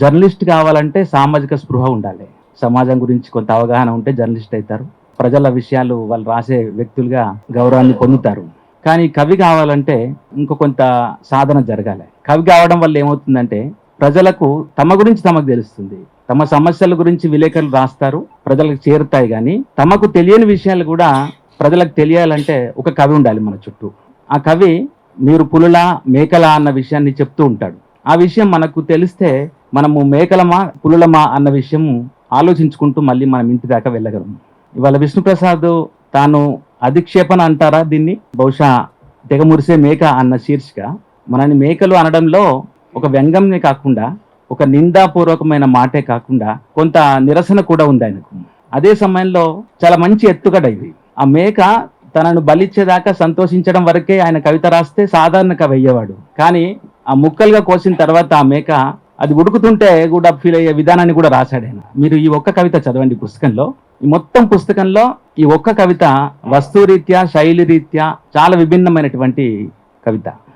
Journalist కావాలంటే సామాజిక స్పృహ ఉండాలి. సమాజం గురించి కొంత అవగాహన ఉంటే జర్నలిస్ట్ అవుతారు. ప్రజల విషయాలు వాళ్ళు రాసే వ్యక్తులుగా గౌరవాన్ని పొందుతారు. కానీ కవి కావాలంటే కొంత సాధన జరగాలి. కవి కావడం వల్ల ఏమవుతుందంటే ప్రజలకు తమ గురించి తమకు తెలుస్తుంది. తమ సమస్యల గురించి విలేకరులు రాస్తారు, ప్రజలకు చేరుతాయి. కానీ తమకు తెలియని విషయాలు కూడా ప్రజలకు తెలియాలంటే ఒక కవి ఉండాలి మన చుట్టూ. ఆ కవి మీరు పులులా మేకలా అన్న విషయాన్ని చెప్తూ ఉంటాడు. ఆ విషయం మనకు తెలిస్తే మనము మేకలమా పులులమా అన్న విషయం ఆలోచించుకుంటూ మళ్ళీ మనం ఇంటి దాకా వెళ్ళగలము. ఇవాళ విష్ణుప్రసాద్ తాను అధిక్షేపణ అంటారా దీన్ని, బహుశా తెగమురిసే మేక అన్న శీర్షిక మనని మేకలు అనడంలో ఒక వ్యంగ్యంనే కాకుండా ఒక నిందాపూర్వకమైన మాటే కాకుండా కొంత నిరసన కూడా ఉంది ఆయనకు. అదే సమయంలో చాలా మంచి ఎత్తుగడ ఇది. ఆ మేక తనను బలిచ్చేదాకా సంతోషించడం వరకే ఆయన కవిత రాస్తే సాధారణ కవి అయ్యేవాడు. కానీ ఆ ముక్కలుగా కోసిన తర్వాత ఆ మేక అది ఉడుకుతుంటే కూడా ఫీల్ అయ్యే విధానాన్ని కూడా రాశాడు ఆయన. మీరు ఈ ఒక్క కవిత చదవండి పుస్తకంలో. ఈ మొత్తం పుస్తకంలో ఈ ఒక్క కవిత వస్తురీత్యా శైలి రీత్యా చాలా విభిన్నమైనటువంటి కవిత.